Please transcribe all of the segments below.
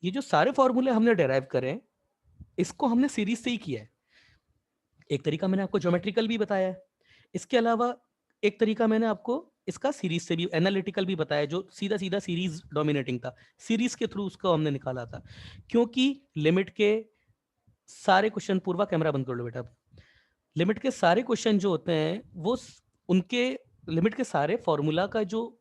ये जो सारे फॉर्मूले हमने डेराइव करे हैं, इसको हमने सीरीज से ही किया है। एक तरीका मैंने आपको ज्योमेट्रिकल भी बताया है, इसके अलावा एक तरीका मैंने आपको इसका सीरीज से भी एनालिटिकल भी बताया, जो सीधा सीधा सीरीज डोमिनेटिंग था, सीरीज के थ्रू उसको हमने निकाला था। क्योंकि लिमिट के सारे क्वेश्चन, पूर्वा कैमरा बंद कर लो बेटा, लिमिट के सारे क्वेश्चन जो होते हैं वो उनके लिमिट के सारे फॉर्मूला का जो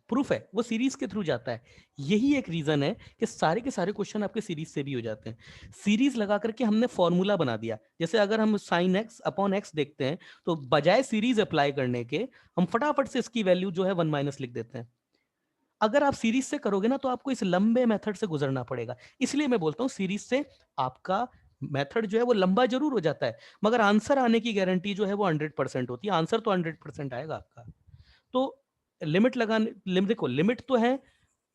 प्रूफ है वो सीरीज के थ्रू जाता है। यही एक रीजन है कि सारे के सारे क्वेश्चन आपके सीरीज से भी हो जाते हैं। सीरीज लगा करके हमने फॉर्मूला बना दिया। जैसे अगर हम साइन एक्स अपॉन एक्स देखते हैं, तो बजाय सीरीज अप्लाई करने के हम फटाफट से इसकी वैल्यू जो है 1 - लिख देते हैं। अगर आप सीरीज से करोगे ना, तो आपको इस लंबे मेथड से गुजरना पड़ेगा। इसलिए मैं बोलता हूं सीरीज से आपका मेथड जो है वो लंबा जरूर हो जाता है, मगर आंसर आने की गारंटी जो है वो 100% होती है। आंसर तो 100% आएगा आपका। तो लिमिट लगाने, देखो लिमिट तो है।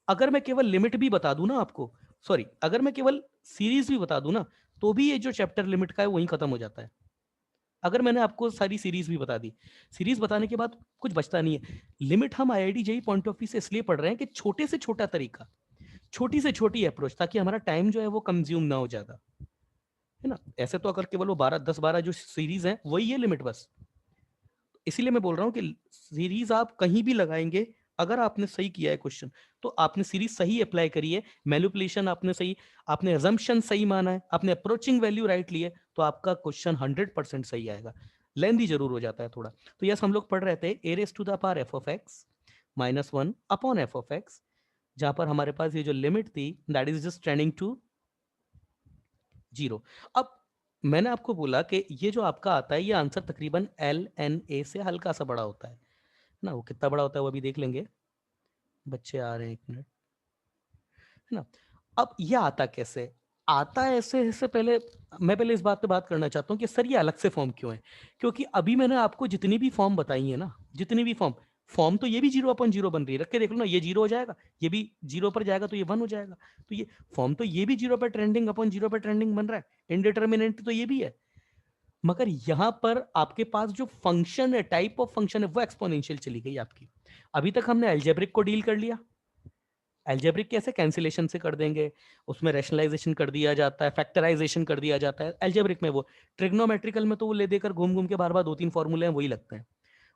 अगर मैं केवल लिमिट भी बता दूं ना आपको, सॉरी, अगर मैं केवल सीरीज भी बता दूं ना, तो भी ये जो चैप्टर लिमिट का है वहीं खत्म हो जाता है। अगर मैंने आपको सारी सीरीज भी बता दी, सीरीज बताने के बाद कुछ बचता नहीं है। लिमिट हम IIT JEE point of view से इसलिए पढ़ रहे हैं कि छोटे से छोटा तरीका, छोटी से छोटी अप्रोच, ताकि हमारा टाइम जो है वो कंज्यूम ना हो ज्यादा, है ना। ऐसे तो अगर केवल वो 12 10 12 जो सीरीज है वही है लिमिट बस। इसीलिए मैं बोल रहा हूँ कि सीरीज आप कहीं भी लगाएंगे, अगर आपने सही किया है क्वेश्चन, तो आपने सीरीज सही अप्लाई करी है, मैनिपुलेशन आपने सही, आपने अजम्पशन सही माना है, आपने अप्रोचिंग वैल्यू राइट ली है, तो आपका क्वेश्चन 100% सही आएगा। लेंदी जरूर हो जाता है थोड़ा। तो यस, हम लोग पढ़ रहे थे a raise to the power F of x -1 upon F of x, जहां पर हमारे पास ये जो लिमिट थी that is just tending to 0। अब मैंने आपको बोला कि ये जो आपका आता है, ये आंसर तकरीबन एल एन ए से हल्का सा बड़ा होता है ना। वो कितना बड़ा होता है वो अभी देख लेंगे, बच्चे आ रहे हैं, 1 मिनट, है ना। अब ये आता कैसे, आता है ऐसे, इससे पहले मैं पहले इस बात पे बात करना चाहता हूँ कि सर ये अलग से फॉर्म क्यों है। क्योंकि अभी मैंने आपको जितनी भी फॉर्म बताई है ना, जितनी भी फॉर्म, फॉर्म तो ये भी 0/0 बन रही है। रख के देख लो ना, ये 0 हो जाएगा, ये भी 0 पर जाएगा तो ये 1 हो जाएगा। तो ये फॉर्म तो ये भी 0 पर ट्रेंडिंग अपॉन 0 पर ट्रेंडिंग बन रहा है। इनडिटर्मिनेंट तो ये भी है, मगर यहां पर आपके पास जो फंक्शन है, टाइप ऑफ फंक्शन है, वो एक्सपोनेंशियल चली गई आपकी। अभी तक हमने एल्जेब्रिक को डील कर लिया। एल्जेब्रिक कैसे, कैंसिलेशन से कर देंगे, उसमें रैशनलाइजेशन कर दिया जाता है, फैक्टराइजेशन कर दिया जाता है एल्जेब्रिक में। वो ट्रिग्नोमेट्रिकल में तो वो ले देकर घूम घूम के बार बार 2 3 फॉर्मूले हैं वही लगते हैं,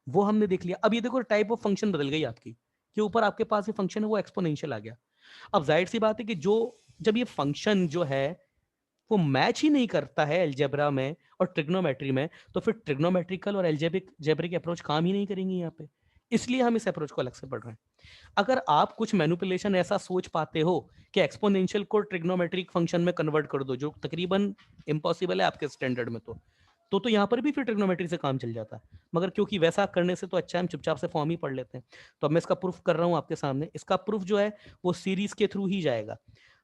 वो हमने देख लिया। अब ये देखो टाइप ऑफ फंक्शन बदल गई आपकी, कि ऊपर आपके पास ये फंक्शन है वो एक्सपोनेंशियल आ गया। अब जाहिर सी बात है कि जो, जब ये फंक्शन जो है वो मैच ही नहीं करता है एल्जेब्रा में और ट्रिग्नोमेट्री में, तो फिर ट्रिग्नोमेट्रिकल और एल्जेब्रिक जेब्रिक अप्रोच काम ही नहीं करेंगी यहाँ पे। इसलिए हम इस अप्रोच को अलग से पढ़ रहे हैं। अगर आप कुछ मैनिपुलेशन ऐसा सोच पाते हो कि एक्सपोनेंशियल को ट्रिग्नोमेट्रिक फंक्शन में कन्वर्ट कर दो, जो तकरीबन इम्पॉसिबल है आपके स्टैंडर्ड में, तो यहाँ पर भी फिर ट्रिग्नोमेट्री से काम चल जाता है। मगर क्योंकि वैसा करने से तो अच्छा है हम चुपचाप से फॉर्म ही पढ़ लेते हैं। तो अब मैं इसका प्रूफ कर रहा हूँ आपके सामने। इसका प्रूफ जो है वो सीरीज के थ्रू ही जाएगा।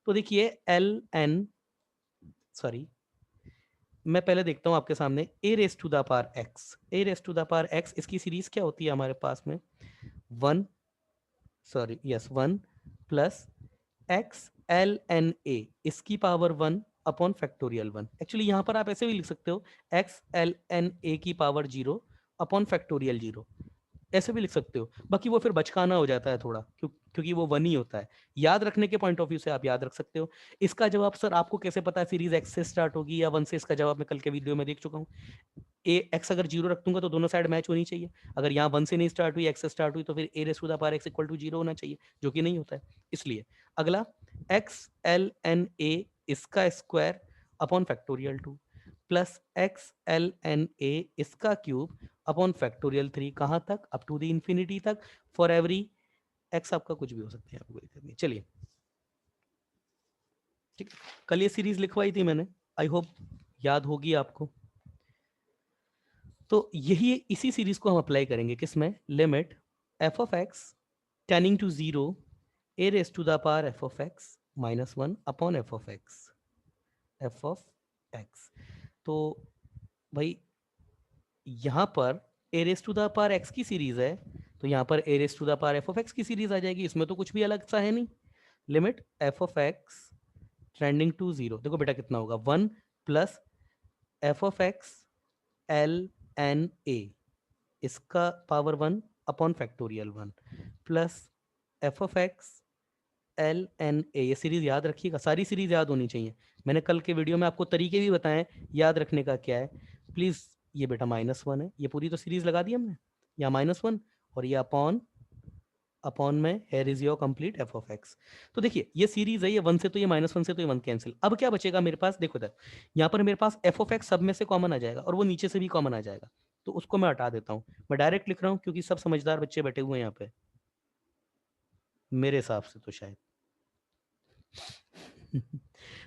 तो देखिए एल एन, सॉरी, मैं पहले देखता हूं आपके सामने a raise to the power x. A raise to the power x, इसकी सीरीज क्या होती है हमारे पास में, 1, sorry yes 1 plus x L N a, इसकी पावर 1 अपॉन फैक्टोरियल 1। एक्चुअली यहां पर आप ऐसे भी लिख सकते हो, एक्स एल एन ए की पावर 0 अपॉन फैक्टोरियल 0, ऐसे भी लिख सकते हो। बाकी वो फिर बचकाना हो जाता है थोड़ा, क्योंकि वो 1 ही होता है। याद रखने के पॉइंट ऑफ व्यू से आप याद रख सकते हो। इसका जवाब सर आपको कैसे पता है सीरीज एक्स से स्टार्ट होगी या 1 से, इसका जवाब मैं कल के वीडियो में देख चुका हूँ। ए एक्स अगर 0 रख दूंगा तो दोनों साइड मैच होनी चाहिए। अगर यहाँ 1 से नहीं स्टार्ट हुई, एक्स से स्टार्ट हुई, तो फिर a raise to the power x equal to 0 होना चाहिए, जो कि नहीं होता है। इसलिए अगला, एक्स एल एन ए इसका square upon factorial 2 plus x L N A इसका क्यूब अपॉन फैक्टोरियल 3, कहाँ तक, अप टू द इंफिनिटी तक, फॉर एवरी एक्स आपका कुछ भी हो सकता है, आपको कोई दिक्कत नहीं। चलिए ठीक है, कल ये सीरीज लिखवाई थी मैंने, आई होप याद होगी आपको। तो यही, इसी सीरीज को हम अप्लाई करेंगे किसमें, limit F of x tending to 0 a raise to the power F of x -1 upon F of x, f of x. तो भाई यहां पर a raise to the power x की सीरीज है, तो यहां पर a raise to the power F of x की सीरीज आ जाएगी। इसमें तो कुछ भी अलग सा है नहीं। Limit F of x trending to 0, देखो बेटा कितना होगा, 1 plus F of x L N A इसका power 1 upon factorial 1 plus F of x LNA, ये सीरीज याद रखिएगा, सारी सीरीज याद होनी चाहिए। मैंने कल के वीडियो में आपको तरीके भी बताए याद रखने का क्या है। प्लीज, ये बेटा -1 है, ये पूरी तो सीरीज लगा दी हमने, या -1 और ये अपॉन अपॉन में here is your complete F of x. तो देखिए ये सीरीज है, ये 1 से तो ये -1 से तो ये 1 कैंसिल। अब क्या बचेगा मेरे पास, देखो इधर, यहाँ पर मेरे पास एफ ऑफ एक्स सब में से कॉमन आ जाएगा और वो नीचे से भी कॉमन आ जाएगा, तो उसको मैं हटा देता हूँ। मैं डायरेक्ट लिख रहा हूँ क्योंकि सब समझदार बच्चे बैठे हुए हैं यहाँ पे, मेरे हिसाब से तो शायद।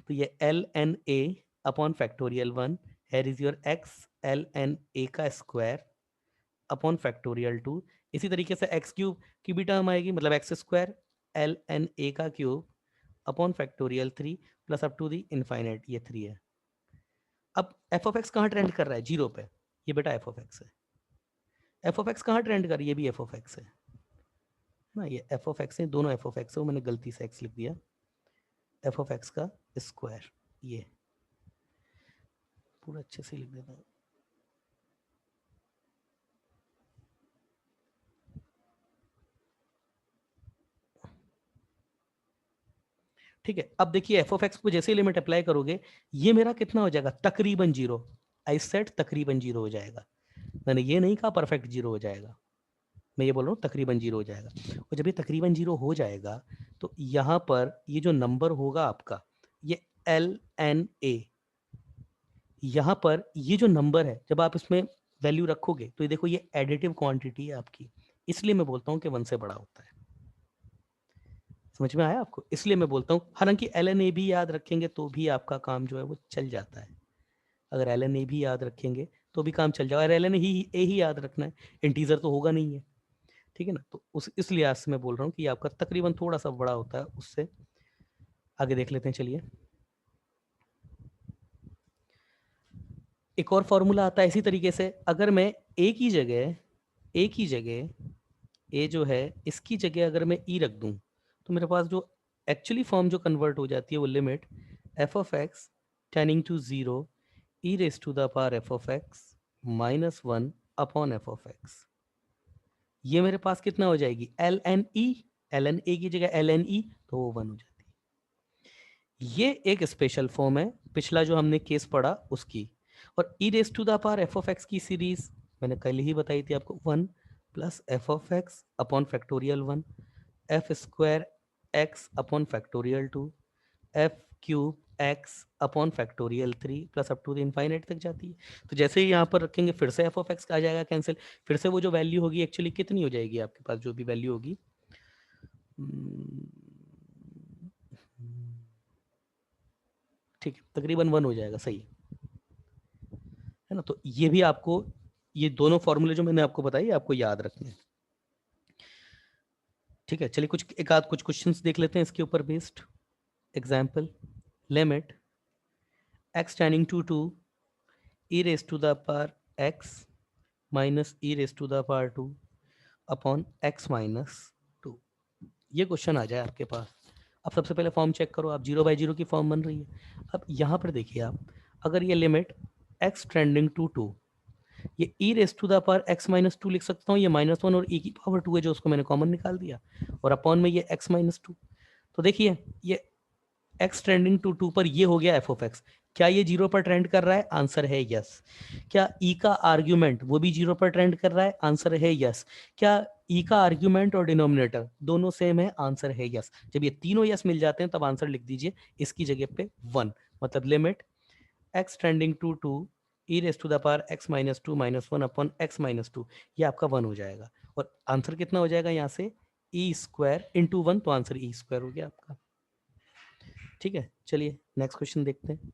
तो ये LNA upon factorial 1 here is your x LNA का स्क्वायर अपॉन फैक्टोरियल 2। इसी तरीके से एक्स क्यूब की भी टर्म आएगी, मतलब एक्स स्क्वायर LNA का cube upon factorial 3 plus up to the infinite, ये 3 है। अब एफ ऑफ एक्स कहाँ ट्रेंड कर रहा है, 0 पे, ये बेटा एफ ऑफ एक्स है। एफ ऑफ एक्स कहाँ ट्रेंड कर रही है, ये भी एफ ऑफ एक्स है ना, ये एफ ऑफ एक्स है, दोनों एफ ऑफ एक्स है, वो मैंने गलती से एक्स लिख दिया, एफ ऑफ एक्स का स्क्वायर, ये पूरा अच्छे से लिख देता हूँ। ठीक है, अब देखिए एफ ऑफ एक्स को जैसे लिमिट अप्लाई करोगे, ये मेरा कितना हो जाएगा, तकरीबन 0। आई सेट तकरीबन 0 हो जाएगा, मैंने ये नहीं कहा परफेक्ट 0 हो जाएगा, मैं ये बोल रहा हूँ तकरीबन 0 हो जाएगा। और जब ये तकरीबन 0 हो जाएगा तो यहाँ पर ये जो नंबर होगा आपका, ये LNA, यहाँ पर ये जो नंबर है, जब आप इसमें वैल्यू रखोगे तो ये देखो ये एडिटिव क्वांटिटी है आपकी, इसलिए मैं बोलता हूँ कि 1 से बड़ा होता है। समझ में आया आपको, इसलिए मैं बोलता हूँ, हालांकि LNA भी याद रखेंगे तो भी आपका काम जो है वो चल जाता है। अगर LNA भी याद रखेंगे तो भी काम चल जाएगा, अगर LNA ही याद रखना है, इंटीजर तो होगा नहीं है, ठीक है ना। तो उस इस लिहाज से मैं बोल रहा हूँ कि आपका तकरीबन थोड़ा सा बड़ा होता है उससे। आगे देख लेते हैं, चलिए। एक और फॉर्मूला आता है इसी तरीके से, अगर मैं एक ही जगह ए जो है इसकी जगह अगर मैं ई रख दूं, तो मेरे पास जो एक्चुअली फॉर्म जो कन्वर्ट हो जाती है वो limit F of x tending to 0 E raise to the power F of x -1 upon F of x. ये मेरे पास कितना हो जाएगी, एल एन ए की जगह LNE, तो वो 1 हो जाती है। ये एक स्पेशल फॉर्म है, पिछला जो हमने केस पढ़ा उसकी। और e raise to the power F of x की सीरीज मैंने कल ही बताई थी आपको, 1 plus F of x upon factorial 1 f square x upon factorial 2 f cube x upon factorial 3 plus up to the infinite तक जाती है। तो जैसे ही यहाँ पर रखेंगे फिर से एफ ऑफ एक्स आ जाएगा कैंसिल, फिर से वो जो वैल्यू होगी एक्चुअली कितनी हो जाएगी आपके पास, जो भी वैल्यू होगी, ठीक है, तकरीबन 1 हो जाएगा, सही है ना। तो ये भी आपको, ये दोनों फॉर्मूले जो मैंने आपको बताई आपको याद रखने हैं, ठीक है। चलिए एक आध कुछ क्वेश्चंस देख लेते हैं इसके ऊपर based example. Limit x tending to 2 e raise to the power x minus e raise to the power 2 upon x minus 2, ये क्वेश्चन आ जाए आपके पास। अब सबसे पहले फॉर्म चेक करो आप, 0/0 की फॉर्म बन रही है। अब यहाँ पर देखिए आप, अगर ये लिमिट x टेंडिंग टू 2, ये e raise to the power x minus 2 लिख सकता हूँ, ये -1 और e की पावर 2 है जो उसको मैंने कॉमन निकाल दिया, और अपॉन में ये x माइनस 2। तो देखिए ये x ट्रेंडिंग टू 2 पर ये हो गया एफ ऑफ एक्स। क्या ये 0 पर ट्रेंड कर रहा है, आंसर है यस। क्या ई का आर्ग्यूमेंट वो भी 0 पर ट्रेंड कर रहा है, आंसर है यस। क्या ई का आर्ग्यूमेंट और डिनोमिनेटर दोनों सेम है, आंसर है यस। जब ये तीनों यस मिल जाते हैं तब आंसर लिख दीजिए इसकी जगह पे 1, मतलब limit x trending to 2 E raise to the power x minus 2 -1 upon x minus 2, ये आपका 1 हो जाएगा। और आंसर कितना हो जाएगा यहाँ से, ई स्क्वायर इंटू 1, तो आंसर ई स्क्वायर हो गया आपका, ठीक है। चलिए नेक्स्ट क्वेश्चन देखते हैं।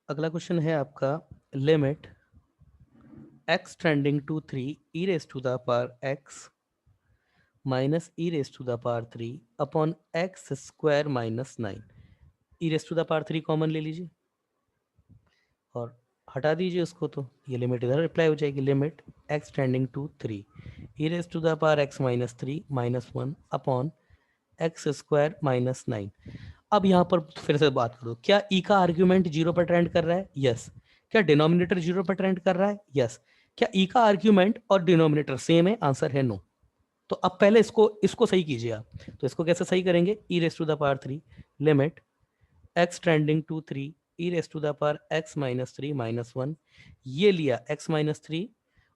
अगला क्वेश्चन है आपका, limit x tending to 3 E raise to the power x minus E raise to the power 3 upon x square minus 9। E raise to the power 3 common ले लीजिए और हटा दीजिए उसको, तो ये लिमिट इधर अप्लाई हो जाएगी। Limit x tending to 3 E raise to the power x minus 3 -1 upon X square minus 9। अब यहाँ पर फिर से बात करो, क्या ई का आर्ग्यूमेंट 0 पर ट्रेंड कर रहा है, यस। क्या डिनोमिनेटर 0 पर ट्रेंड कर रहा है, यस। क्या ई का आर्ग्यूमेंट और डिनोमिनेटर सेम है, आंसर है नो। तो अब पहले इसको सही कीजिए आप। तो इसको कैसे सही करेंगे, e raise to the power 3 limit x tending to 3 E raise to the power x minus 3 minus 1, ये लिया x माइनस 3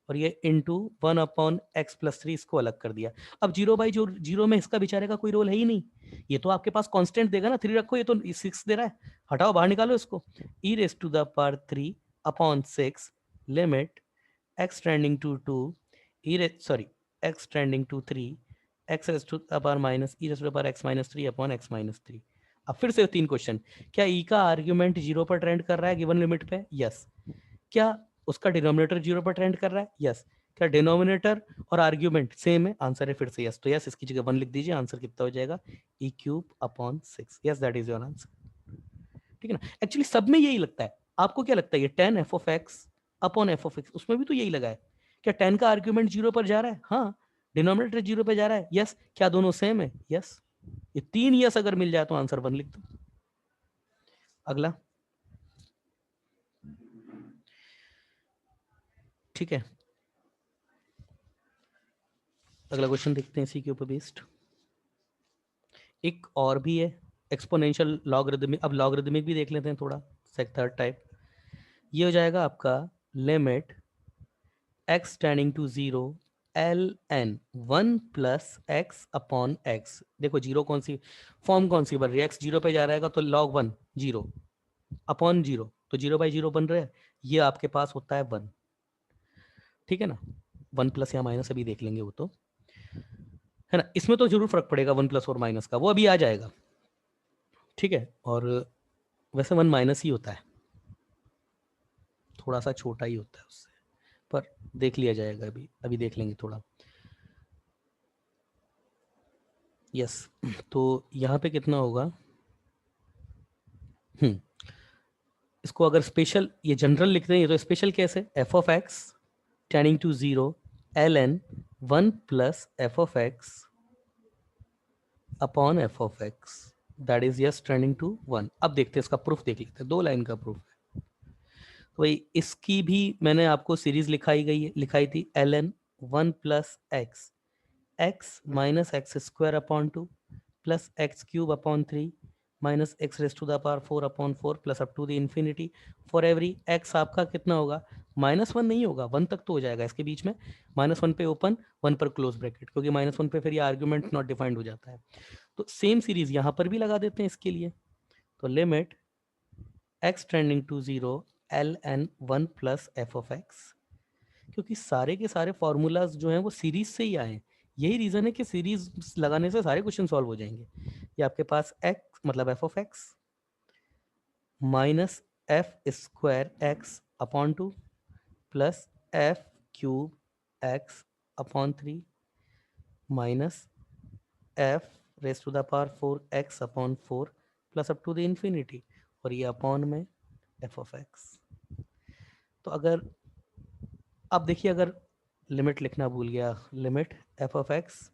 और ये इंटू 1 अपॉन एक्स प्लस 3, इसको अलग कर दिया। अब जीरो बाई जो जीरो में इसका बेचारे का कोई रोल है ही नहीं, ये तो आपके पास कांस्टेंट देगा ना, 3 रखो, ये तो 6 दे रहा है, हटाओ बाहर निकालो इसको। E raise to the power 3 upon 6 limit x tending to 2 x tending to 3 x raise to the power minus E raise to the power x minus 3 upon x minus 3। अब फिर से 3 क्वेश्चन, क्या ई का आर्ग्यूमेंट 0 पर trend कर रहा है given limit पे, यस। क्या उसका डिनोमिनेटर 0 पर ट्रेंड कर रहा है, यस। क्या डिनोमिनेटर और आर्ग्यूमेंट सेम है, आंसर है फिर से यस। तो यस, इसकी जगह 1 लिख दीजिए, आंसर कितना हो जाएगा, E cube upon 6, yes that is your answer. ठीक है ना, एक्चुअली सब में यही लगता है। आपको क्या लगता है, ये ten F of x upon F of x, उसमें भी तो यही लगा है। क्या टेन का आर्ग्यूमेंट 0 पर जा रहा है, हाँ। डिनोमिनेटर 0 पर जा रहा है, यस। क्या दोनों सेम है, यस। ये 3 यस अगर मिल जाए तो आंसर 1 लिख दो। अगला, ठीक है, अगला क्वेश्चन देखते हैं इसी के ऊपर बेस्ड। एक और भी है एक्सपोनेंशियल लॉगरिदमिक, अब लॉगरिदमिक भी देख लेते हैं थोड़ा, थर्ड टाइप। ये हो जाएगा आपका limit x tending to 0 L N 1 plus X upon X. देखो जीरो कौन सी फॉर्म कौन सी बन रही है, x 0 पे जा रहेगा तो log 1 0 अपॉन 0, तो 0 बाई 0 बन रहा है, ये आपके पास होता है 1। ठीक है ना, 1 प्लस या माइनस अभी देख लेंगे वो तो, है ना। इसमें तो जरूर फर्क पड़ेगा 1 प्लस और माइनस का, वो अभी आ जाएगा। ठीक है, और वैसे 1 माइनस ही होता है, थोड़ा सा छोटा ही होता है उससे, पर देख लिया जाएगा, अभी अभी देख लेंगे थोड़ा। यस, तो यहाँ पे कितना होगा, इसको अगर स्पेशल ये जनरल लिखते हैं, ये तो स्पेशल केस है, F of x tending to 0 L N 1 plus F of x upon F of X that is yes tending to 1। अब देखते हैं इसका प्रूफ, देख लेते हैं, 2 लाइन का प्रूफ है। तो भाई इसकी भी मैंने आपको सीरीज लिखाई थी, L N 1 plus X X minus X square upon 2 plus X cube upon 3 minus X raise to the power 4 upon 4 plus up to the infinity. For every X आपका कितना होगा, -1 नहीं होगा, 1 तक तो हो जाएगा इसके बीच में, -1 पे ओपन 1 पर क्लोज ब्रैकेट, क्योंकि -1 पे फिर ये आर्ग्यूमेंट नॉट डिफाइंड हो जाता है। तो सेम सीरीज यहाँ पर भी लगा देते हैं इसके लिए। तो limit x tending to 0 L N 1 plus F of X, क्योंकि सारे के सारे फॉर्मूलाज जो हैं वो सीरीज से ही आए हैं, यही रीजन है कि सीरीज लगाने से सारे क्वेश्चन सॉल्व हो जाएंगे। ये आपके पास एक्स मतलब F of x minus F square x upon 2 plus F cube x upon 3 minus F raise to the power 4 X upon 4 plus up to the infinity, और ये अपॉन में एफ ऑफ एक्स। तो अगर अब देखिए, अगर limit लिखना भूल गया, limit F of x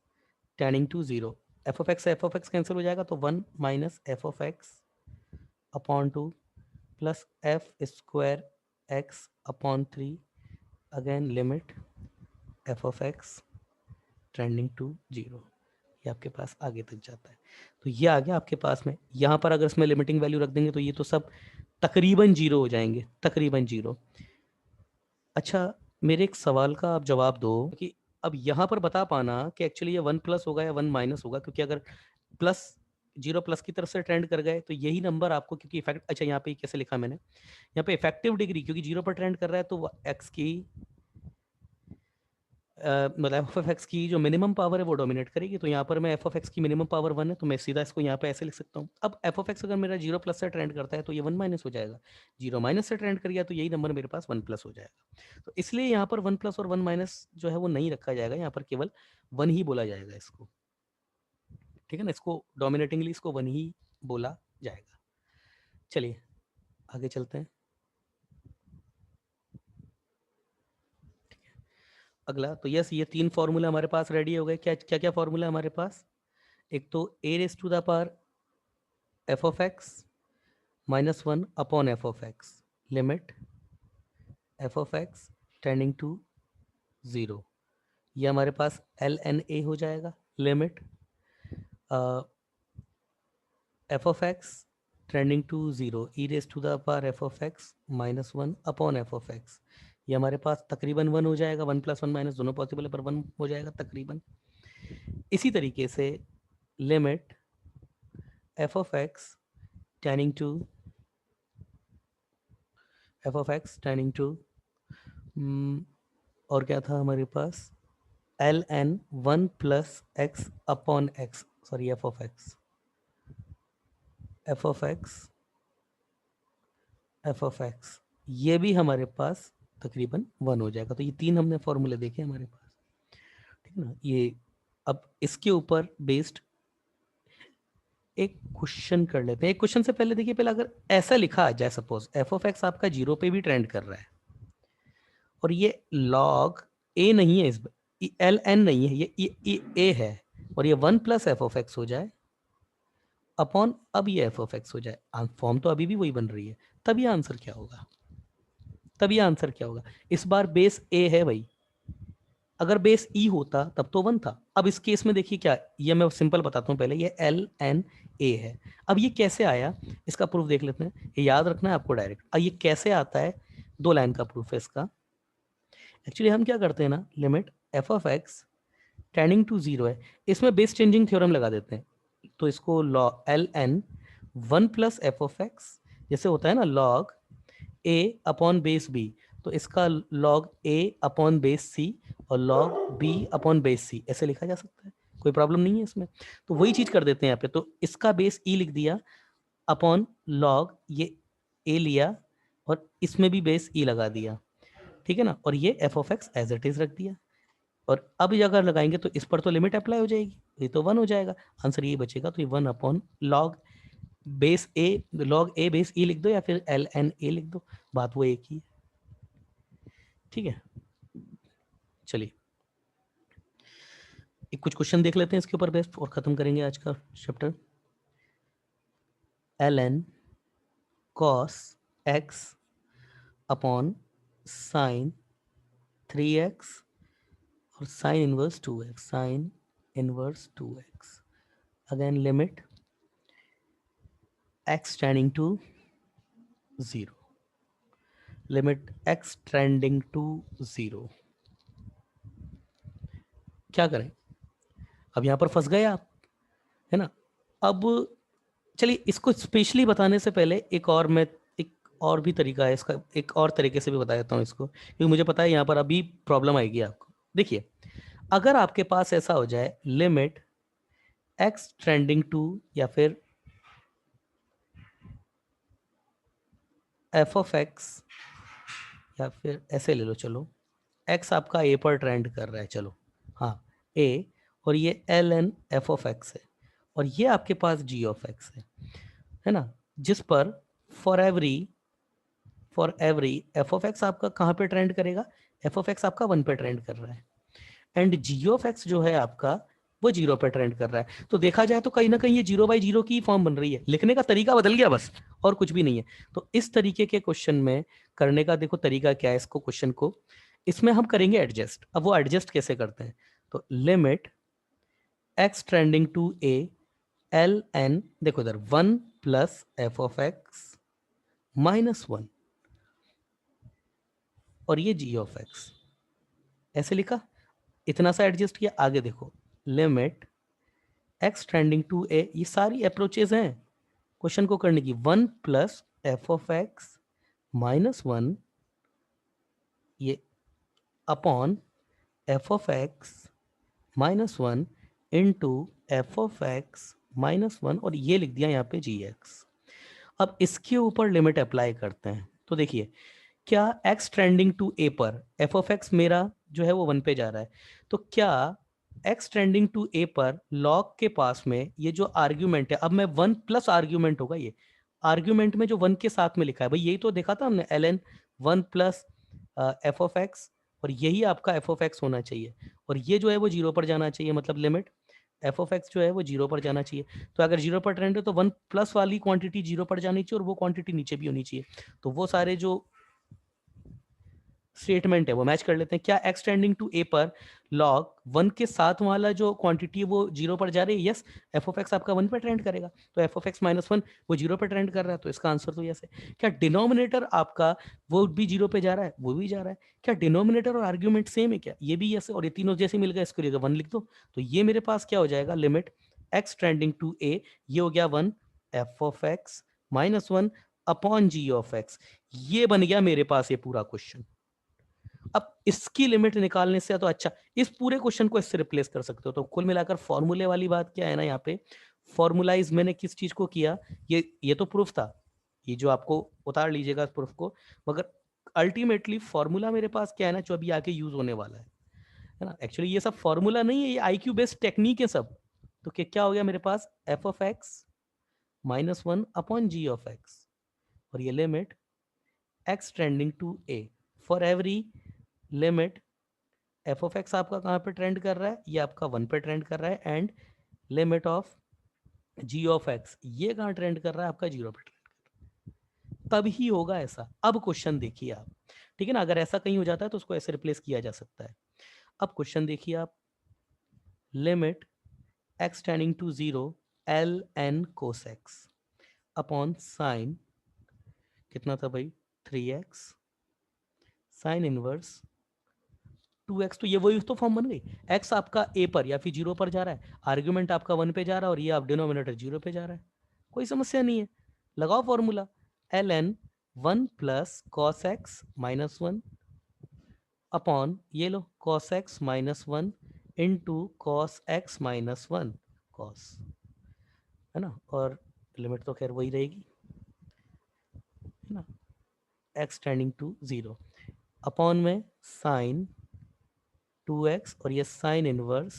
tending to 0, F of X cancel हो जाएगा, तो 1 minus F of x upon 2 plus F square x upon 3, again limit F of x tending to 0, ये आपके पास आगे तक जाता है। तो ये आ गया आपके पास में, यहाँ पर अगर इसमें लिमिटिंग वैल्यू रख देंगे तो ये तो सब तकरीबन 0 हो जाएंगे, तकरीबन 0। अच्छा, मेरे एक सवाल का आप जवाब दो कि अब यहाँ पर बता पाना कि एक्चुअली ये 1 प्लस होगा या 1 माइनस होगा, क्योंकि अगर प्लस 0 प्लस की तरफ से ट्रेंड कर गए तो यही नंबर आपको, क्योंकि इफेक्ट, अच्छा यहाँ पे कैसे लिखा मैंने, यहाँ पे इफेक्टिव डिग्री, क्योंकि 0 पर ट्रेंड कर रहा है तो एक्स की मतलब एफ ऑफ एक्स की जो मिनिमम पावर है वो डोमिनेट करेगी। तो यहाँ पर मैं एफ ऑफ एक्स की मिनिमम पावर 1 है, तो मैं सीधा इसको यहाँ पे ऐसे लिख सकता हूँ। अब एफ ऑफ एक्स अगर मेरा 0 प्लस से ट्रेंड करता है तो ये 1 माइनस हो जाएगा, 0 माइनस से ट्रेंड कर गया तो यही नंबर मेरे पास 1 प्लस हो जाएगा। तो इसलिए यहाँ पर 1 प्लस और 1 माइनस जो है वो नहीं रखा जाएगा, यहाँ पर केवल 1 ही बोला जाएगा इसको। ठीक है ना, इसको डोमिनेटिंगली इसको 1 ही बोला जाएगा। चलिए आगे चलते हैं। अगला, तो यस, ये 3 फॉर्मूला हमारे पास रेडी हो गए। क्या क्या क्या फॉर्मूला हमारे पास, एक तो a raise to the power F of x -1 upon F of x limit F of x tending to 0, ये हमारे पास एल एन ए हो जाएगा। Limit F of x trending to 0 E raise to the power F of x minus 1 upon F of x. ये हमारे पास तकरीबन 1 हो जाएगा। 1 + 1 माइनस दोनों पॉसिबल है, पर 1 हो जाएगा तकरीबन। इसी तरीके से limit F of x tending to और क्या था हमारे पास, l N 1 + x upon x, sorry f of x ये भी हमारे पास तकरीबन 1 हो जाएगा। तो ये 3 हमने फॉर्मूले देखे हमारे पास, ठीक है ना। ये अब इसके ऊपर बेस्ड एक क्वेश्चन कर लेते हैं। एक क्वेश्चन से पहले देखिए, पहले अगर ऐसा लिखा आ जाए, सपोज एफ ऑफ एक्स आपका 0 पे भी ट्रेंड कर रहा है और ये लॉग ए नहीं है, इस एल एन नहीं है, ये ए है, और ये 1 + एफ ऑफ एक्स हो जाए अपॉन, अब ये एफ ऑफ एक्स हो जाए। फॉर्म तो अभी भी वही बन रही है। तब ये आंसर क्या होगा? इस बार बेस ए है भाई। अगर बेस ई होता तब तो 1 था। अब इस केस में देखिए क्या, ये मैं सिंपल बताता हूँ पहले, ये एल एन ए है। अब ये कैसे आया, इसका प्रूफ देख लेते हैं। ये याद रखना है आपको डायरेक्ट। अब ये कैसे आता है, 2 लाइन का प्रूफ है इसका। एक्चुअली हम क्या करते हैं ना, limit F of x tending to 0 है, इसमें बेस चेंजिंग थ्योरम लगा देते हैं। तो इसको लॉ L N 1 + F of X, जैसे होता है ना log A upon base B, तो इसका log A upon base C और log B upon base C, ऐसे लिखा जा सकता है, कोई प्रॉब्लम नहीं है इसमें। तो वही चीज कर देते हैं यहाँ पे। तो इसका बेस ई लिख दिया अपॉन लॉग ये ए लिया और इसमें भी बेस ई लगा दिया, ठीक है ना। और ये F of X as it is रख दिया। और अब ये अगर लगाएंगे तो इस पर तो लिमिट अप्लाई हो जाएगी, ये तो 1 हो जाएगा, आंसर ये बचेगा। तो ये 1 अपॉन लॉग बेस ए, लॉग ए बेस ई लिख दो या फिर एल एन ए लिख दो, बात वो एक ही है, ठीक है। चलिए एक कुछ क्वेश्चन देख लेते हैं इसके ऊपर बेस्ट, और खत्म करेंगे आज का chapter. L N cos X upon sine 3x और sine inverse 2x, again limit x tending to 0, क्या करें? अब यहां पर फंस गए आप, है ना। अब चलिए इसको स्पेशली बताने से पहले एक और भी तरीका है इसका, एक और तरीके से भी बता देता हूँ इसको, क्योंकि मुझे पता है यहाँ पर अभी प्रॉब्लम आएगी आपको। देखिए अगर आपके पास ऐसा हो जाए, लिमिट x ट्रेंडिंग टू या फिर एफ ऑफ एक्स, या फिर ऐसे ले लो, चलो x आपका a पर ट्रेंड कर रहा है, चलो हाँ a, और ये L N F of X है, और ये आपके पास g ऑफ एक्स है ना, जिस पर for every F of x आपका कहाँ पे ट्रेंड करेगा, एफ ऑफ एक्स आपका 1 पे ट्रेंड कर रहा है, एंड जी ऑफ एक्स जो है आपका वो 0 पे ट्रेंड कर रहा है। तो देखा जाए तो कहीं ना कहीं ये 0/0 की फॉर्म बन रही है, लिखने का तरीका बदल गया बस, और कुछ भी नहीं है। तो इस तरीके के क्वेश्चन में करने का देखो तरीका क्या है, इसको क्वेश्चन को इसमें हम करेंगे एडजस्ट। अब वो एडजस्ट कैसे करते हैं, तो limit X trending to A L N, देखो इधर 1 + एफ ऑफ एक्स -1 और ये जी ऑफ एक्स, ऐसे लिखा, इतना सा एडजस्ट किया। आगे देखो limit X trending to A, ये सारी अप्रोचेज हैं क्वेश्चन को करने की। 1 + एफ ऑफ एक्स -1 ये upon F of x -1 into F of x -1, और ये लिख दिया यहाँ पे जी एक्स। अब इसके ऊपर लिमिट अप्लाई करते हैं। तो देखिए क्या x ट्रेंडिंग टू a पर एफ ऑफ एक्स मेरा जो है वो 1 पे जा रहा है, तो क्या x ट्रेंडिंग टू a पर log के पास में ये जो आर्ग्यूमेंट है, अब मैं 1 + आर्ग्यूमेंट होगा, ये आर्ग्यूमेंट में जो 1 के साथ में लिखा है भाई, यही तो देखा था हमने, ln 1 + एफ ऑफ एक्स, और यही आपका एफ ऑफ एक्स होना चाहिए, और ये जो है वो 0 पर जाना चाहिए, मतलब लिमिट एफ ऑफ एक्स जो है वो 0 पर जाना चाहिए। तो अगर 0 पर ट्रेंड है तो 1 प्लस वाली क्वांटिटी 0 पर जानी चाहिए, और वो क्वांटिटी नीचे भी होनी चाहिए। तो वो सारे जो स्टेटमेंट है वो मैच कर लेते हैं। क्या एक्स टेंडिंग टू ए पर लॉग 1 के साथ वाला जो क्वांटिटी है वो 0 पर जा रही है? यस, एफ ऑफ एक्स आपका 1 पर ट्रेंड करेगा, तो एफ ऑफ एक्स माइनस 1 वो 0 पर ट्रेंड कर रहा है, तो इसका आंसर तो यस है। क्या डिनोमिनेटर आपका वो भी 0 पे जा रहा है? वो भी जा रहा है। क्या डिनोमिनेटर और आर्ग्यूमेंट सेम है क्या? ये भी यस है, और ये तीनों जैसे मिल गए, इसको जगह 1 लिख दो। तो ये मेरे पास क्या हो जाएगा, limit x tending to A, ये हो गया 1 F of x minus 1 upon ji of x. ये बन गया मेरे पास ये पूरा क्वेश्चन। अब इसकी लिमिट निकालने से तो अच्छा, इस पूरे क्वेश्चन को इससे रिप्लेस कर सकते हो। तो कुल मिलाकर फॉर्मूले वाली बात क्या है ना, यहाँ पे फॉर्मुलाइज मैंने किस चीज को किया, ये तो प्रूफ था, ये जो आपको उतार लीजिएगा प्रूफ को, मगर अल्टीमेटली फॉर्मूला मेरे पास क्या है ना, जो अभी आके यूज होने वाला है ना। एक्चुअली ये सब फॉर्मूला नहीं है, ये आईक्यू बेस्ड टेक्निक है सब। तो क्या हो गया मेरे पास, f of x minus 1 upon ji of x, और ये limit x tending to a for every limit F of x आपका कहाँ पे ट्रेंड कर रहा है, ये आपका 1 पे ट्रेंड कर रहा है, and limit of G of x ये कहाँ ट्रेंड कर रहा है, आपका 0 पे ट्रेंड कर रहा है। तब ही होगा ऐसा। अब क्वेश्चन देखिए आप, ठीक है ना, अगर ऐसा कहीं हो जाता है तो उसको ऐसे रिप्लेस किया जा सकता है। अब क्वेश्चन देखिए आप, limit x tending to 0 L N cos X upon sine कितना था भाई, 3x साइन इनवर्स 2x, तो ये वही तो फॉर्म बन गई। x आपका a पर या फिर 0 पर जा रहा है, आर्ग्यूमेंट आपका 1 पे जा रहा है, और ये आप डिनोमिनेटर 0 पे जा रहा है, कोई समस्या नहीं है। लगाओ formula, ln 1 plus cos x minus 1 upon ये लो cos x minus 1 into cos x minus 1 cos, है ना, और लिमिट तो खैर वही रहेगी, है ना, x टेंडिंग टू 0 अपॉन में साइन 2x, और ये साइन इनवर्स,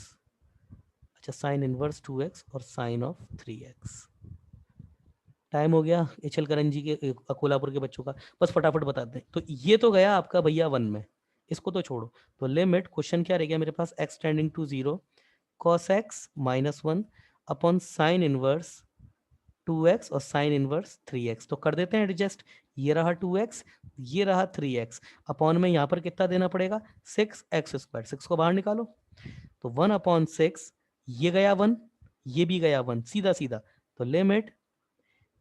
अच्छा साइन इनवर्स 2x और साइन ऑफ 3x। टाइम हो गया एचएल करंजी के कोल्हापुर के बच्चों का, बस फटाफट बता दें। तो ये तो गया आपका भैया 1 में, इसको तो छोड़ो। तो लिमिट क्वेश्चन क्या रह गया मेरे पास, x tending to 0 cos x minus 1 upon sine inverse 2x और साइन इनवर्स 3x। तो कर देते हैं एडजस्ट, ये रहा 2x, ये रहा 3x, अपॉन में यहाँ पर कितना देना पड़ेगा, 6x², 6 को बाहर निकालो, तो 1/6, ये गया 1, ये भी गया 1, सीधा सीधा। तो limit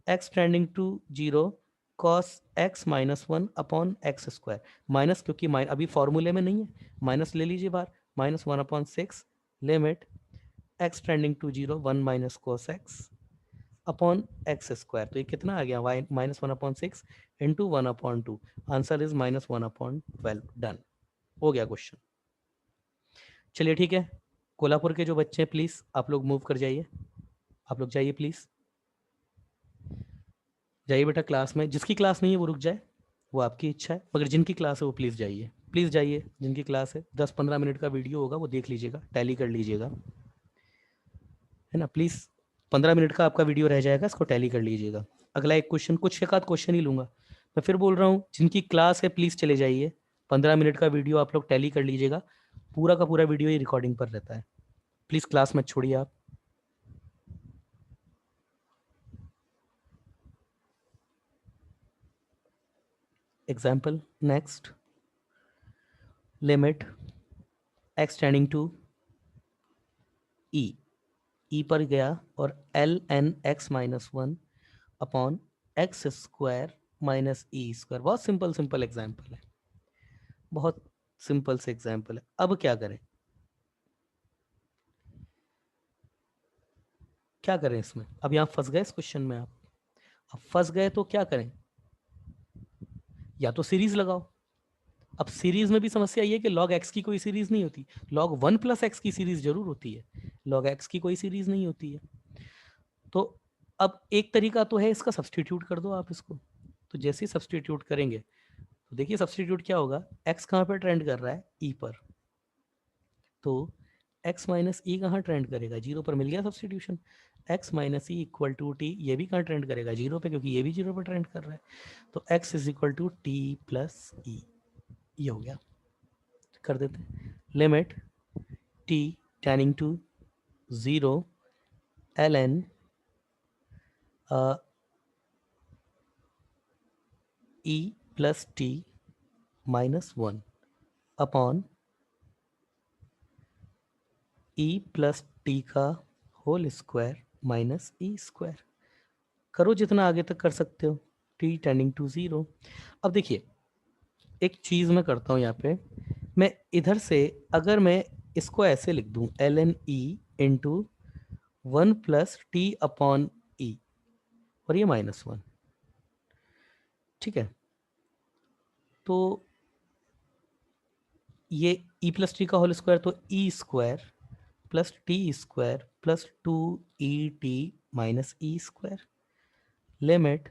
x tending to 0 cos x minus 1 upon x², minus क्योंकि अभी फॉर्मूले में नहीं है, माइनस ले लीजिए बाहर, minus 1/6 limit x tending to 0 1 minus cos x upon x²। तो ये कितना आ गया, y minus 1/6 into 1/2, answer is minus 1/12। Done हो गया क्वेश्चन। चलिए ठीक है, कोल्हापुर के जो बच्चे हैं प्लीज आप लोग मूव कर जाइए, आप लोग जाइए प्लीज, जाइए बेटा क्लास में। जिसकी क्लास नहीं है वो रुक जाए, वो आपकी इच्छा है, मगर जिनकी क्लास है वो प्लीज जाइए, प्लीज जाइए। जिनकी क्लास है 10-15 मिनट का वीडियो होगा वो देख लीजिएगा, टैली कर लीजिएगा, है ना, प्लीज 15 मिनट का आपका वीडियो रह जाएगा, इसको टैली कर लीजिएगा। अगला एक क्वेश्चन, कुछ एक आध क्वेश्चन ही लूंगा, मैं फिर बोल रहा हूँ जिनकी क्लास है प्लीज चले जाइए, 15 मिनट का वीडियो आप लोग टैली कर लीजिएगा, पूरा का पूरा वीडियो ही रिकॉर्डिंग पर रहता है, प्लीज क्लास मत छोड़िए आप। Example next, limit x tending to e पर गया, और l n x minus 1 upon x² minus e²। बहुत सिंपल सिंपल एग्जाम्पल है, बहुत सिंपल से एग्जाम्पल है। अब क्या करें, क्या करें इसमें, अब यहाँ फंस गए इस क्वेश्चन में आप, अब फंस गए तो क्या करें, या तो सीरीज लगाओ। अब सीरीज में भी समस्या ये है कि log x की कोई सीरीज नहीं होती, log 1 प्लस एक्स की सीरीज जरूर होती है, log x की कोई सीरीज नहीं होती है। तो अब एक तरीका तो है, इसका सब्सटीट्यूट कर दो आप इसको। तो जैसे ही सब्सटीट्यूट करेंगे तो देखिए सब्सटीट्यूट क्या होगा, x कहाँ पर ट्रेंड कर रहा है, e पर, तो x माइनस ई कहाँ ट्रेंड करेगा, 0 पर, मिल गया substitution. x minus E equal to T, ये भी कहाँ ट्रेंड करेगा, 0 पे, क्योंकि ये भी 0 पर ट्रेंड कर रहा है। तो x is equal to t plus e, ये हो गया। कर देते हैं, limit t tending to 0 ln e plus t minus 1 upon e plus t का होल स्क्वायर माइनस ई स्क्वायर। करो जितना आगे तक कर सकते हो, टी टेंडिंग टू जीरो। अब देखिए एक चीज मैं करता हूं यहाँ पे, मैं इधर से अगर मैं इसको ऐसे लिख दूं L N E into 1 + t/e और ये -1, ठीक है। तो ये e + t का होल स्क्वायर, तो e square plus T square plus 2et minus E square, limit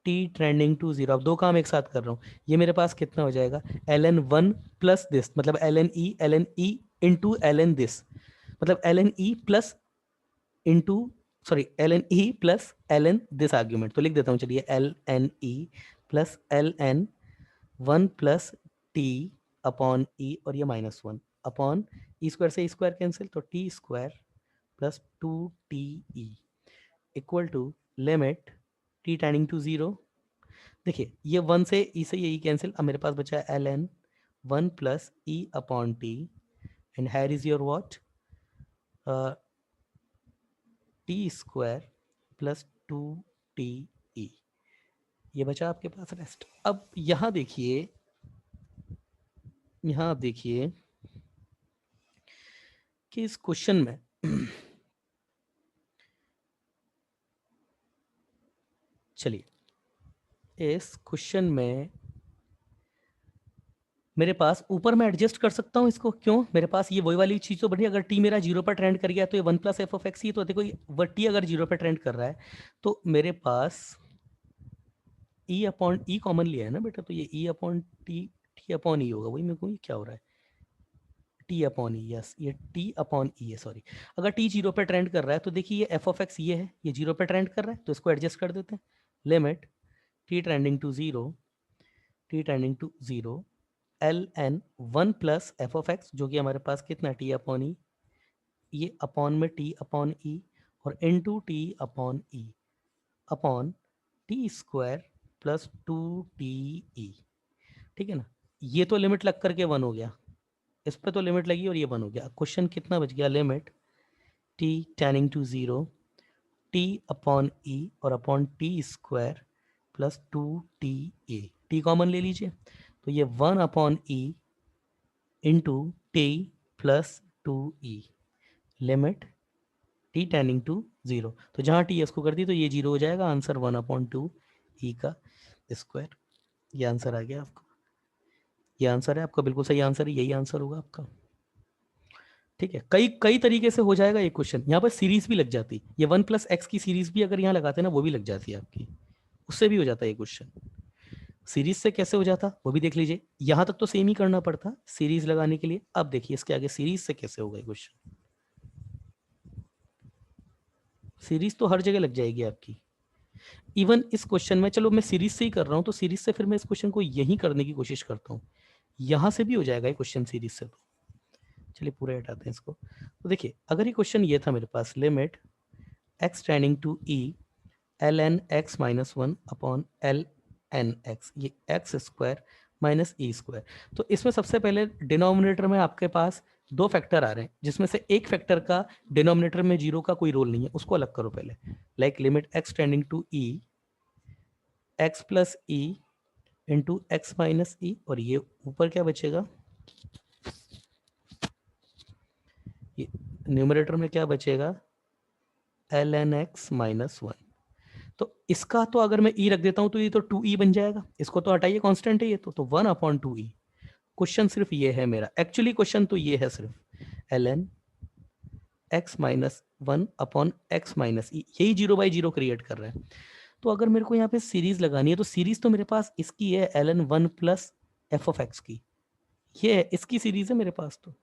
t trending to zero. अब दो काम एक साथ कर रहा हूँ, ये मेरे पास कितना हो जाएगा, ln1 प्लस दिस, मतलब ln e into ln this, मतलब ln e plus into sorry ln e plus ln this argument. तो लिख देता हूँ, चलिए ln e plus ln 1 + t/e और ये -1 अपॉन ई स्क्वायर से ई स्क्वायर कैंसिल, तो T square plus 2te equal to limit T tending to zero. देखिए ये 1 से ई से ये ई कैंसिल, अब मेरे पास बचा है ln 1 + e/t and here is your what, T square plus 2te, ये बचा आपके पास रेस्ट। अब यहां देखिए, यहां आप देखिए कि इस क्वेश्चन में चलिए इस क्वेश्चन में मेरे पास ऊपर मैं एडजस्ट कर सकता हूं इसको, क्यों, मेरे पास ये वही वाली चीज तो बनी, अगर टी मेरा जीरो पर ट्रेंड कर गया तो ये 1 + f(x) ही तो देखो, वो टी अगर जीरो पर ट्रेंड कर रहा है तो मेरे पास e/e कॉमन लिया है ना बेटा, तो ये e/t t/e होगा, वही मेरे को ये क्या हो रहा है, t/e, यस ये t/e है, सॉरी। अगर t जीरो पे ट्रेंड कर रहा है तो देखिए ये f(x) ये है, ये जीरो पे ट्रेंड कर रहा है, तो इसको एडजस्ट कर देते हैं, limit t trending to zero ln 1 + f(x), जो कि हमारे पास कितना t/e, ये अपॉन में t/e और into t/e upon T square plus 2te, ठीक है ना। ये तो लिमिट लग करके 1 हो गया, इस पे तो लिमिट लगी और ये 1 हो गया। क्वेश्चन कितना बच गया, limit t tending to zero t/e और upon T square plus 2ta, T common ले लीजिए, तो ये 1/e into T plus 2e, limit T tending to zero. तो जहाँ टी इसको कर दी तो ये जीरो हो जाएगा, आंसर 1/2 का स्क्वायर। ये आंसर आ गया आपका, ये आंसर है आपका, बिल्कुल सही आंसर है, यही आंसर होगा आपका, ठीक है। कई कई तरीके से हो जाएगा ये क्वेश्चन, यहाँ पर सीरीज भी लग जाती, ये 1 + x की सीरीज भी अगर यहाँ लगाते ना वो भी लग जाती है आपकी, उससे भी हो जाता है ये क्वेश्चन। सीरीज से कैसे हो जाता वो भी देख लीजिए, यहाँ तक तो सेम ही करना पड़ता सीरीज लगाने के लिए। अब देखिए इसके आगे सीरीज से कैसे होगा ये क्वेश्चन, सीरीज तो हर जगह लग जाएगी आपकी, इवन इस क्वेश्चन में। चलो मैं सीरीज से ही कर रहा हूँ, तो सीरीज से फिर मैं इस क्वेश्चन को यही करने की कोशिश करता हूँ, यहाँ से भी हो जाएगा ये क्वेश्चन सीरीज से। तो चलिए पूरे हटाते हैं इसको। तो देखिए अगर ये क्वेश्चन ये था मेरे पास, limit x tending to e ln x - 1 upon ln x, ये एक्स स्क्वायर माइनस ई स्क्वायर। तो इसमें सबसे पहले डिनोमिनेटर में आपके पास दो फैक्टर आ रहे हैं, जिसमें से एक फैक्टर का डिनोमिनेटर में जीरो का कोई रोल नहीं है, उसको अलग करो पहले, like limit x tending to e x plus e into x minus e, और ये ऊपर क्या बचेगा, ये न्यूमरेटर में क्या बचेगा, ln x - 1। तो इसका तो अगर मैं e रख देता हूं तो ये तो 2e बन जाएगा, इसको तो हटाइए, कांस्टेंट है ये तो 1/2e। क्वेश्चन सिर्फ ये है मेरा, एक्चुअली क्वेश्चन तो ये है सिर्फ, ln x - 1 upon x minus e, यही 0/0 क्रिएट कर रहा है। तो अगर मेरे को यहाँ पे सीरीज लगानी है तो सीरीज तो मेरे पास इसकी है ln 1 + f(x) की, ये है इसकी सीरीज है मेरे पास तो,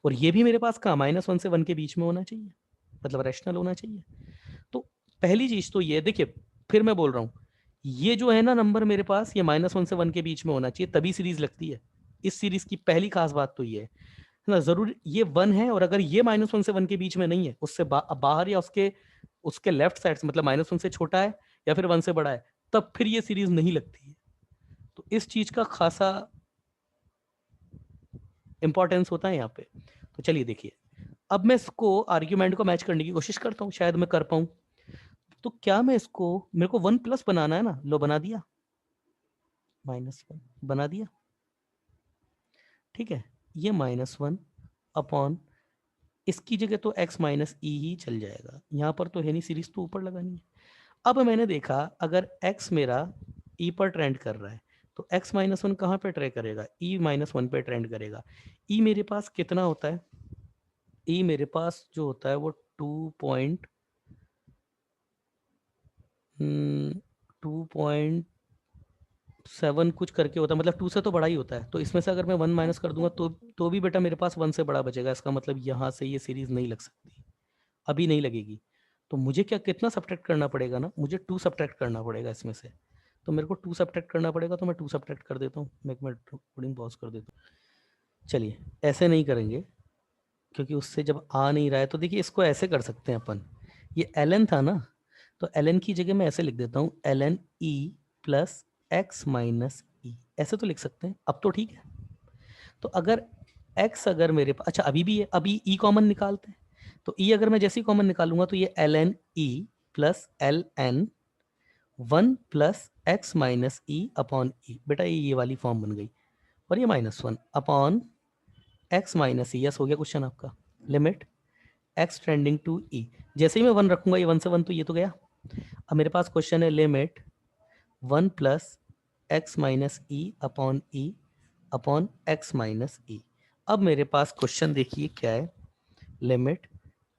और ये भी मेरे पास कहाँ -1 से 1 के बीच में होना चाहिए, मतलब रैशनल होना चाहिए। तो पहली चीज तो ये देखिए, फिर मैं बोल रहा हूँ, ये जो है ना नंबर मेरे पास, ये -1 से 1 के बीच में होना चाहिए, तभी सीरीज लगती है। इस सीरीज की पहली खास बात तो ये है ना, जरूर ये 1 है, और अगर ये -1 से 1 के बीच में नहीं है, उससे बाहर या उसके उसके लेफ्ट साइड से, मतलब -1 से छोटा है या फिर 1 से बड़ा है, तब फिर ये सीरीज नहीं लगती है। तो इस चीज का खासा इंपॉर्टेंस होता है यहाँ पे। तो चलिए देखिए, अब मैं इसको आर्ग्यूमेंट को मैच करने की कोशिश करता हूँ, शायद मैं कर पाऊँ। तो क्या मैं इसको, मेरे को 1 प्लस बनाना है ना, लो बना दिया, -1 बना दिया, ठीक है। ये -1 अपॉन, इसकी जगह तो x माइनस ई ही चल जाएगा, यहाँ पर तो है नहीं, सीरीज तो ऊपर लगानी है। अब मैंने देखा अगर x मेरा e पर ट्रेंड कर रहा है तो x -1 कहाँ पे ट्रेंड करेगा, e -1 पे ट्रेंड करेगा। e मेरे पास कितना होता है, e मेरे पास जो होता है वो 2.7 कुछ करके होता है, मतलब 2 से तो बड़ा ही होता है। तो इसमें से अगर मैं 1 माइनस कर दूंगा तो भी बेटा मेरे पास 1 से बड़ा बचेगा। इसका मतलब यहाँ से ये सीरीज नहीं लग सकती, अभी नहीं लगेगी। तो मुझे क्या कितना सब्ट्रैक्ट करना पड़ेगा ना, मुझे 2 सब्ट्रैक्ट करना पड़ेगा इसमें से। तो मेरे को 2 सब्ट्रैक्ट करना पड़ेगा, तो मैं 2 सब्ट्रैक्ट कर देता हूँ। मैं एक मिनट रिकॉर्डिंग पॉज कर देता हूँ। चलिए ऐसे नहीं करेंगे, क्योंकि उससे जब आ नहीं रहा है तो देखिए इसको ऐसे कर सकते हैं अपन। ये ln था ना, तो ln की जगह मैं ऐसे लिख देता हूँ, ln e plus x minus e, ऐसे तो लिख सकते हैं। अब तो ठीक है। तो अगर x अगर मेरे पास, अच्छा अभी भी है, अभी e कॉमन निकालते हैं। तो e अगर मैं जैसे ही कॉमन निकालूंगा तो ये ln e plus ln 1 plus x minus e upon e, बेटा ये वाली फॉर्म बन गई। और ये -1 upon x minus e, yes हो गया क्वेश्चन आपका। Limit x tending to e, जैसे ही मैं 1 रखूंगा ये 1 से 1 तो ये तो गया। अब मेरे पास क्वेश्चन है limit 1 plus x minus e upon x minus e. अब मेरे पास क्वेश्चन देखिए क्या है, limit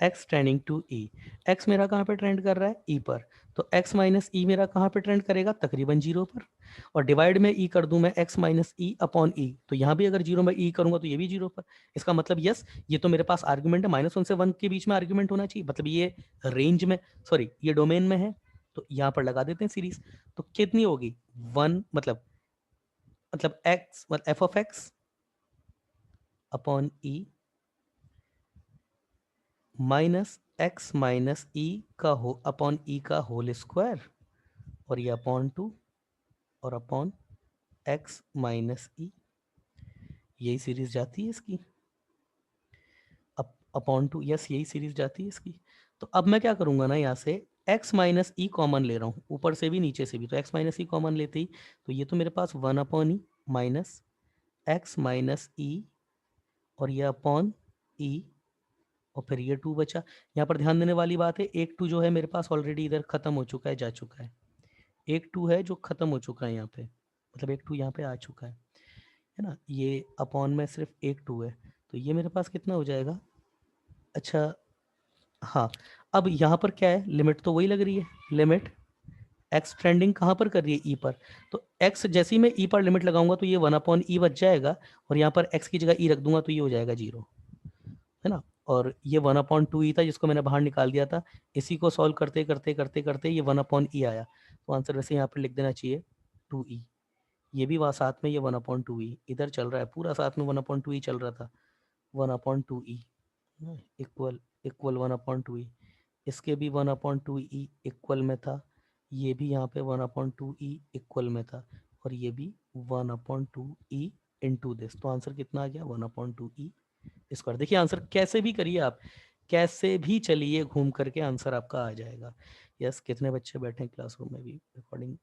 x tending to e, x मेरा कहाँ पे ट्रेंड कर रहा है, e पर। तो x माइनस ई मेरा कहाँ पे ट्रेंड करेगा, तकरीबन 0 पर। और डिवाइड में e कर दूं मैं x माइनस ई अपॉन ई, तो यहाँ भी अगर 0 में e करूंगा तो ये भी 0 पर। इसका मतलब यस, ये तो मेरे पास आर्ग्यूमेंट है, -1 से 1 के बीच में आर्ग्यूमेंट होना चाहिए, मतलब ये रेंज में, सॉरी ये डोमेन में है। तो यहाँ पर लगा देते हैं सीरीज। तो कितनी होगी 1, मतलब x f of x upon e minus x minus e का हो अपॉन ई का होल स्क्वायर, और ये अपॉन 2 और अपॉन एक्स माइनस ई, यही सीरीज जाती है इसकी। अपॉन 2, यस यही सीरीज जाती है इसकी। तो अब मैं क्या करूंगा ना, यहाँ से x माइनस ई कॉमन ले रहा हूँ, ऊपर से भी नीचे से भी। तो x माइनस ई कॉमन लेते ही तो ये तो मेरे पास 1 upon e minus x minus e, और ये अपॉन ई, और फिर ये 2 बचा। यहाँ पर ध्यान देने वाली बात है, एक 2 जो है मेरे पास ऑलरेडी इधर खत्म हो चुका है, जा चुका है। एक 2 है जो खत्म हो चुका है यहाँ पे, मतलब एक 2 यहाँ पे आ चुका है ना। ये अपॉन में सिर्फ एक 2 है, तो ये मेरे पास कितना हो जाएगा। अच्छा हाँ, अब यहाँ पर क्या है, लिमिट तो वही लग रही है, लिमिट एक्स ट्रेंडिंग कहाँ पर कर रही है, ई पर। तो एक्स जैसे ही मैं ई पर लिमिट लगाऊंगा तो ये 1 अपॉन ई बच जाएगा, और यहाँ पर एक्स की जगह ई रख दूंगा तो ये हो जाएगा 0, है ना। और ये 1 अपॉन 2 ई था जिसको मैंने बाहर निकाल दिया था। इसी को सॉल्व करते करते करते करते ये 1 अपॉन ई आया, तो आंसर वैसे यहाँ पर लिख देना चाहिए 2e। ये भी वहाँ साथ में ये 1/2e इधर चल रहा है, पूरा साथ में 1/2e चल रहा था, 1/2e इक्वल इक्वल 1/2e। इसके भी 1/2e इक्वल में था, ये भी यहाँ पे 1/2e इक्वल में था, और ये भी 1/2e इंटू दिस। तो आंसर कितना आ गया, 1/2e स्क्वायर। देखिए आंसर कैसे भी करिए आप, कैसे भी चलिए घूम करके आंसर आपका आ जाएगा। यस, कितने बच्चे बैठे हैं क्लासरूम में भी, रिकॉर्डिंग